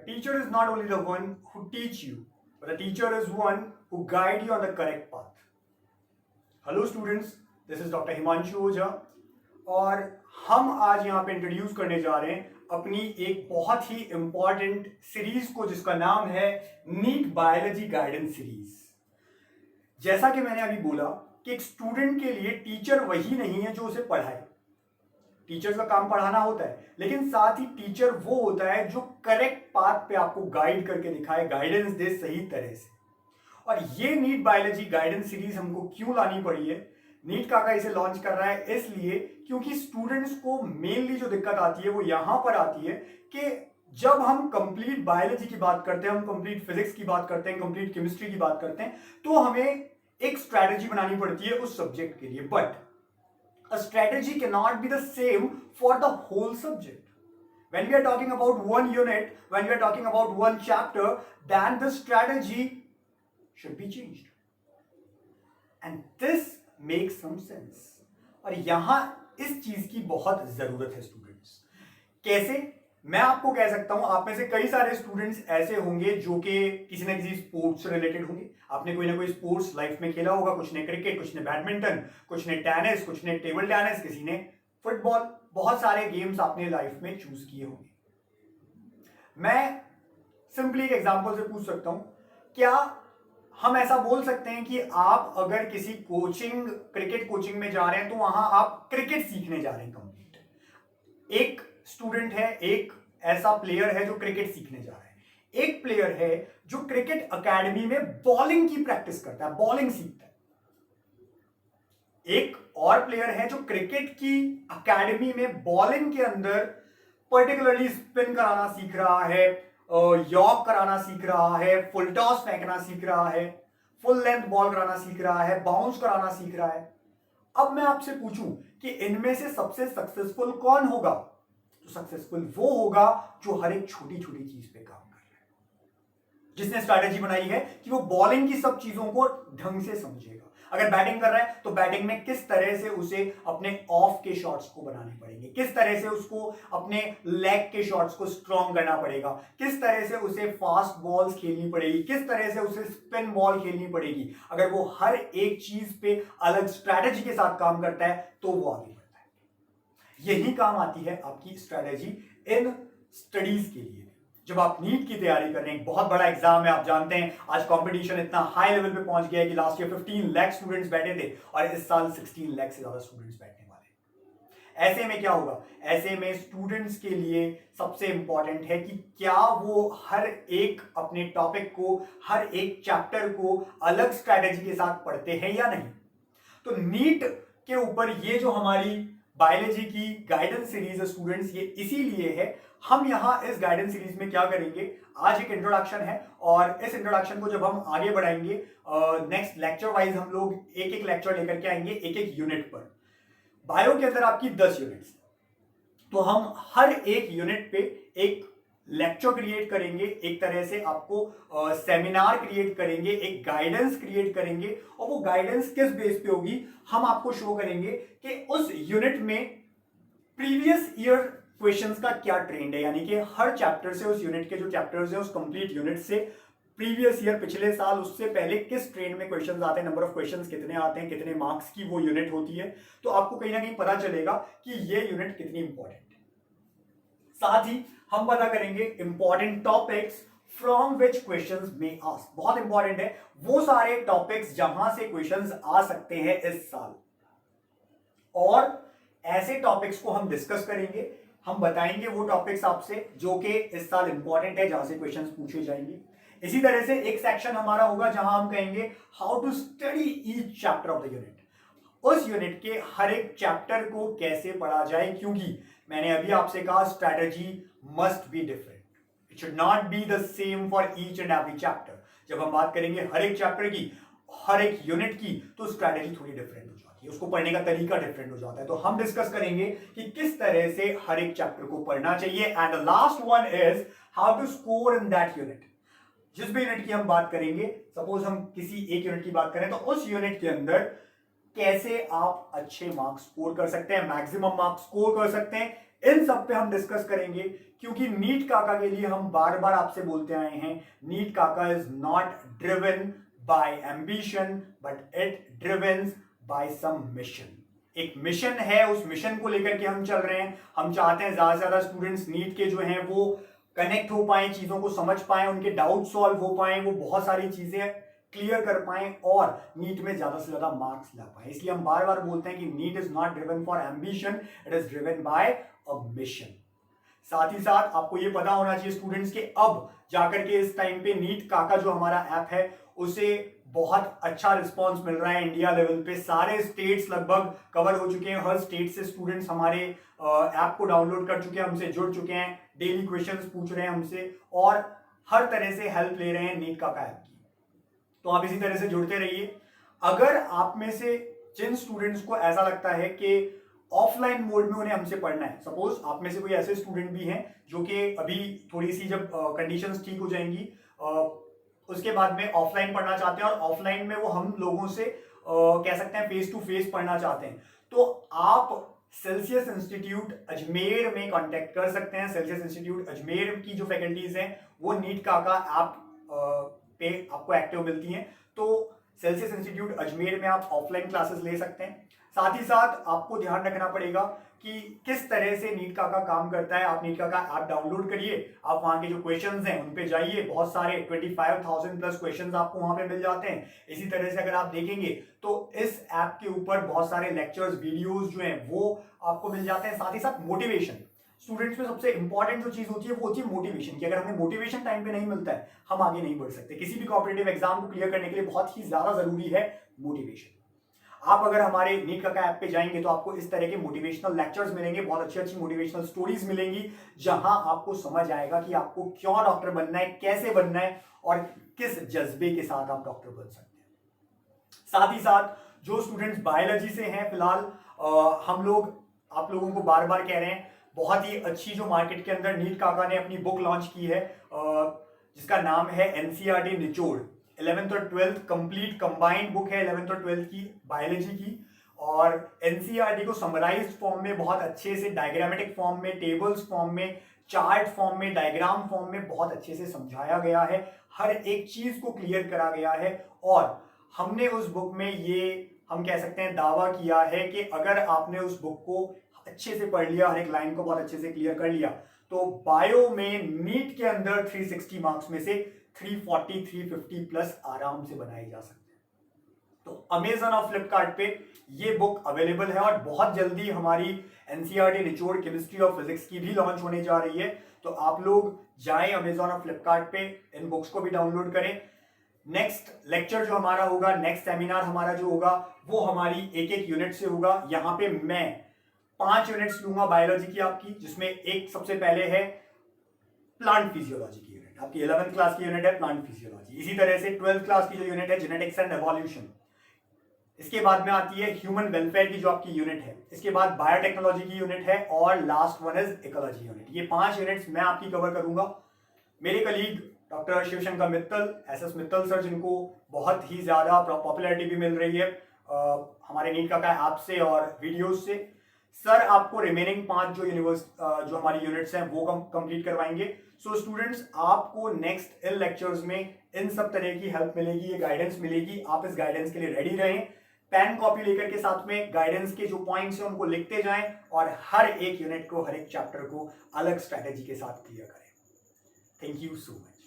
A teacher is not only the one who teach you, but the teacher is one who guide you on the correct path. Hello students, this is doctor Himanshu Ojha और हम आज यहाँ पे introduce करने जा रहे हैं अपनी एक बहुत ही इंपॉर्टेंट सीरीज को जिसका नाम है नीट बायोलॉजी गाइडेंस सीरीज। जैसा कि मैंने अभी बोला कि एक स्टूडेंट के लिए टीचर वही नहीं है जो उसे पढ़ाए। टीचर्स का काम पढ़ाना होता है, लेकिन साथ ही टीचर वो होता है जो करेक्ट पाथ पे आपको गाइड करके दिखाए, गाइडेंस दे सही तरह से। और ये नीट बायोलॉजी गाइडेंस सीरीज हमको क्यों लानी पड़ी है? नीट काका इसे लॉन्च कर रहा है इसलिए क्योंकि स्टूडेंट्स को मेनली जो दिक्कत आती है वो यहां पर आती है कि जब हम कंप्लीट बायोलॉजी की बात करते हैं, हम कंप्लीट फिजिक्स की बात करते हैं, कंप्लीट केमिस्ट्री की बात करते हैं, तो हमें एक स्ट्रैटेजी बनानी पड़ती है उस सब्जेक्ट के लिए। But a strategy cannot be the same for the whole subject. When we are talking about one unit, when we are talking about one chapter, then the strategy should be changed. And this makes some sense. और यहां इस चीज की बहुत जरूरत है students. कैसे? मैं आपको कह सकता हूं, आप में से कई सारे स्टूडेंट्स ऐसे होंगे जो कि किसी ना किसी स्पोर्ट्स से रिलेटेड होंगे। आपने कोई ना कोई स्पोर्ट्स लाइफ में खेला होगा, कुछ ने क्रिकेट, कुछ ने बैडमिंटन, कुछ ने टेनिस, कुछ ने टेबल टेनिस, किसी ने फुटबॉल। बहुत सारे गेम्स आपने लाइफ में चूज किए होंगे। मैं सिंपली एक एग्जांपल से पूछ सकता हूं, क्या हम ऐसा बोल सकते हैं कि आप अगर किसी कोचिंग, क्रिकेट कोचिंग में जा रहे हैं तो वहां आप क्रिकेट सीखने जा रहे हैं कंप्लीट? एक स्टूडेंट है, एक ऐसा प्लेयर है जो क्रिकेट सीखने जा रहा है। एक प्लेयर है जो क्रिकेट एकेडमी में बॉलिंग की प्रैक्टिस करता है, बॉलिंग सीखता है। एक और प्लेयर है जो क्रिकेट की एकेडमी में बॉलिंग के अंदर पर्टिकुलरली स्पिन कराना सीख रहा है, यॉर्क कराना सीख रहा है, फुल टॉस फेंकना सीख रहा है, फुल लेंथ बॉल कराना सीख रहा है, बाउंस कराना सीख रहा है। अब मैं आपसे पूछूं कि इनमें से सबसे सक्सेसफुल कौन होगा? तो सक्सेसफुल वो होगा जो हर एक छोटी छोटी चीज पे काम कर रहा है, जिसने स्ट्रैटेजी बनाई है कि वो बॉलिंग की सब चीजों को ढंग से समझेगा। अगर बैटिंग कर रहा है तो बैटिंग में किस तरह से उसे अपने ऑफ के शॉट्स को बनाने पड़ेंगे, किस तरह से उसको अपने लेग के शॉट्स को स्ट्रॉन्ग करना पड़ेगा, किस तरह से उसे फास्ट बॉल्स खेलनी पड़ेगी, किस तरह से उसे स्पिन बॉल खेलनी पड़ेगी। अगर वो हर एक चीज पे अलग स्ट्रैटेजी के साथ काम करता है तो वो आगे बढ़ता है। यही काम आती है आपकी स्ट्रैटेजी इन स्टडीज के लिए। जब आप नीट की तैयारी कर रहे हैं, बहुत बड़ा एग्जाम है, आप जानते हैं आज कंपटीशन इतना हाई लेवल पे पहुंच गया है कि लास्ट ईयर 15 लाख स्टूडेंट्स बैठे थे और इस साल 16 लाख से ज्यादा स्टूडेंट्स बैठने वाले हैं। ऐसे में क्या होगा? ऐसे में स्टूडेंट्स के लिए सबसे इंपॉर्टेंट है कि क्या वो हर एक अपने टॉपिक को, हर एक चैप्टर को अलग स्ट्रैटेजी के साथ पढ़ते हैं या नहीं। तो नीट के ऊपर ये जो हमारी बायोलॉजी की गाइडेंस सीरीज है स्टूडेंट्स, ये इसीलिए है। हम यहां इस गाइडेंस सीरीज में क्या करेंगे, आज एक इंट्रोडक्शन है और इस इंट्रोडक्शन को जब हम आगे बढ़ाएंगे नेक्स्ट लेक्चर वाइज हम लोग एक एक लेक्चर लेकर के आएंगे एक एक यूनिट पर। बायो के अंदर आपकी 10 यूनिट्स, तो हम हर एक यूनिट पे एक लेक्चर क्रिएट करेंगे, एक तरह से आपको सेमिनार क्रिएट करेंगे, एक गाइडेंस क्रिएट करेंगे। और वो गाइडेंस किस बेस पे होगी, हम आपको शो करेंगे कि उस यूनिट में प्रीवियस ईयर क्वेश्चंस का क्या ट्रेंड है, यानी कि हर चैप्टर से, उस यूनिट के जो चैप्टर्स हैं उस कंप्लीट यूनिट से प्रीवियस ईयर, पिछले साल, उससे पहले किस ट्रेंड में क्वेश्चंस आते हैं, नंबर ऑफ क्वेश्चंस कितने आते हैं, कितने मार्क्स की वो यूनिट होती है। तो आपको कहीं ना कहीं पता चलेगा कि ये यूनिट कितनी इंपॉर्टेंट है। साथ ही हम पता करेंगे important topics from which questions में आस्क। बहुत इंपॉर्टेंट है वो सारे टॉपिक्स जहां से क्वेश्चंस आ सकते हैं इस साल, और ऐसे टॉपिक्स को हम डिस्कस करेंगे। हम बताएंगे वो टॉपिक्स आपसे जो कि इस साल इंपॉर्टेंट है, जहां से क्वेश्चंस पूछे जाएंगे। इसी तरह से एक सेक्शन हमारा होगा जहां हम कहेंगे how to study each chapter of the unit. उस यूनिट के हर एक चैप्टर को कैसे पढ़ा जाए, क्योंकि मैंने अभी आपसे कहा strategy must be different, it should not be the same for each and every chapter. जब हम बात करेंगे हर एक चैप्टर की, हर एक यूनिट की, तो स्ट्रैटेजी थोड़ी डिफरेंट हो जाती है, उसको पढ़ने का तरीका डिफरेंट हो जाता है। तो हम डिस्कस करेंगे कि किस तरह से हर एक चैप्टर को पढ़ना चाहिए। And the last one is how to score in that unit. जिस भी यूनिट की हम बात करेंगे, सपोज हम किसी एक यूनिट की बात करें, तो उस यूनिट के अंदर कैसे आप अच्छे मार्क्स स्कोर कर सकते हैं, मैक्सिमम मार्क्स स्कोर कर सकते हैं इन सब पे हम डिस्कस करेंगे, क्योंकि नीट काका के लिए हम बार बार आपसे बोलते आए हैं, नीट काका is not driven by ambition but it driven by some mission. एक मिशन है, उस मिशन को लेकर के हम चल रहे हैं। हम चाहते हैं ज्यादा से ज्यादा स्टूडेंट्स नीट के जो हैं वो कनेक्ट हो पाए, चीजों को समझ पाए, उनके डाउट सॉल्व हो पाए, वो बहुत सारी चीजें क्लियर कर पाए और नीट में ज्यादा से ज्यादा मार्क्स ला पाए। इसलिए हम बार बार बोलते हैं कि NEET is not driven for ambition, it is driven by a mission. साथ ही साथ आपको ये पता होना चाहिए स्टूडेंट्स के अब जाकर के इस टाइम पे नीट काका जो हमारा ऐप है उसे बहुत अच्छा रिस्पांस मिल रहा है इंडिया लेवल पे। सारे स्टेट्स लगभग कवर हो चुके हैं, हर स्टेट से स्टूडेंट्स हमारे ऐप को डाउनलोड कर चुके हैं, हमसे जुड़ चुके हैं, डेली क्वेश्चंस पूछ रहे हैं हमसे और हर तरह से हेल्प ले रहे हैं नीट काका ऐप की। तो आप इसी तरह से जुड़ते रहिए। अगर आप में से जिन स्टूडेंट्स को ऐसा लगता है कि ऑफलाइन मोड में उन्हें हमसे पढ़ना है, सपोज आप में से कोई ऐसे स्टूडेंट भी हैं जो कि अभी थोड़ी सी जब कंडीशंस ठीक हो जाएंगी उसके बाद में ऑफलाइन पढ़ना चाहते हैं और ऑफलाइन में वो हम लोगों से कह सकते हैं फेस टू फेस पढ़ना चाहते हैं, तो आप सेल्सियस इंस्टीट्यूट अजमेर में कांटेक्ट कर सकते हैं। सेल्सियस इंस्टीट्यूट अजमेर की जो फैकल्टीज हैं वो नीट काका ऐप पे आपको एक्टिव मिलती हैं, तो सेल्सियस इंस्टीट्यूट अजमेर में आप ऑफलाइन क्लासेस ले सकते हैं। साथ ही साथ आपको ध्यान रखना पड़ेगा कि किस तरह से नीट काका काम करता है। आप नीट काका ऐप डाउनलोड करिए, आप वहां के जो क्वेश्चंस हैं उन पे जाइए, बहुत सारे 25,000 प्लस क्वेश्चंस आपको वहां पे मिल जाते हैं। इसी तरह से अगर आप देखेंगे तो इस ऐप के ऊपर बहुत सारे लेक्चर्स, वीडियोस जो हैं वो आपको मिल जाते हैं। साथ ही साथ मोटिवेशन, स्टूडेंट्स में सबसे इंपॉर्टेंट जो चीज होती है वो होती है मोटिवेशन, कि अगर हमें मोटिवेशन टाइम पे नहीं मिलता है हम आगे नहीं बढ़ सकते। किसी भी कॉम्पिटिटिव एग्जाम को क्लियर करने के लिए बहुत ही ज्यादा जरूरी है मोटिवेशन। आप अगर हमारे नीट काका ऐप पे जाएंगे तो आपको इस तरह के मोटिवेशनल लेक्चर्स मिलेंगे, बहुत अच्छी अच्छी मोटिवेशनल स्टोरीज मिलेंगी, जहां आपको समझ आएगा कि आपको क्यों डॉक्टर बनना है, कैसे बनना है और किस जज्बे के साथ आप डॉक्टर बन सकते हैं। साथ ही साथ जो स्टूडेंट्स बायोलॉजी से हैं, फिलहाल हम लोग आप लोगों को बार बार कह रहे हैं, बहुत ही अच्छी जो मार्केट के अंदर नीट काका ने अपनी बुक लॉन्च की है जिसका नाम है एनसीईआरटी निचोड़। 11th और 12th कंप्लीट कंबाइंड बुक है 11th और 12th की बायोलॉजी की, और एनसीईआरटी को समराइज्ड फॉर्म में बहुत अच्छे से, डायग्रामेटिक फॉर्म में, टेबल्स फॉर्म में, चार्ट फॉर्म में, डायग्राम फॉर्म में बहुत अच्छे से समझाया गया है, हर एक चीज को क्लियर करा गया है। और हमने उस बुक में ये हम कह सकते हैं दावा किया है कि अगर आपने उस बुक को अच्छे से पढ़ लिया, हर एक लाइन को बहुत अच्छे से क्लियर कर लिया, तो बायो में नीट के अंदर 360 मार्क्स में से 340 350 प्लस आराम से बनाए जा सकते हैं। तो अमेजन और फ्लिपकार्ट पे ये बुक अवेलेबल है और बहुत जल्दी हमारी एनसीईआरटी निचोड़ केमिस्ट्री और फिजिक्स की भी लॉन्च होने जा रही है। तो आप लोग जाएं अमेजन और फ्लिपकार्ट पे, इन बुक्स को भी डाउनलोड करें। नेक्स्ट लेक्चर जो हमारा होगा, नेक्स्ट सेमिनार हमारा जो होगा वो हमारी एक एक यूनिट से होगा। यहाँ पे मैं 5 यूनिट्स लूंगा बायोलॉजी की आपकी, जिसमें एक सबसे पहले है प्लांट फिजियोलॉजी की यूनिट, आपकी 11th क्लास की यूनिट है प्लांट फिजियोलॉजी। इसी तरह से 12th क्लास की जो यूनिट है जेनेटिक्स एंड एवोल्यूशन। इसके बाद में आती है ह्यूमन वेलफेयर की जो आपकी यूनिट है। इसके बाद बायोटेक्नोलॉजी की यूनिट है और last one is ecology unit. ये 5 यूनिट्स मैं आपकी कवर करूंगा। मेरे colleague doctor Shivshankar Mittal, SS Mittal sir, जिनको बहुत ही ज्यादा पॉपुलैरिटी भी मिल रही है हमारे नीट काका ऐप से और वीडियोस से, सर आपको रिमेनिंग 5 जो हमारी यूनिट्स हैं वो कंप्लीट करवाएंगे। सो स्टूडेंट्स, आपको नेक्स्ट इन लेक्चर्स में इन सब तरह की हेल्प मिलेगी, ये गाइडेंस मिलेगी। आप इस गाइडेंस के लिए रेडी रहें, पेन कॉपी लेकर के साथ में गाइडेंस के जो पॉइंट्स हैं उनको लिखते जाएं और हर एक यूनिट को, हर एक चैप्टर को अलग स्ट्रैटेजी के साथ क्लियर करें। Thank you so much.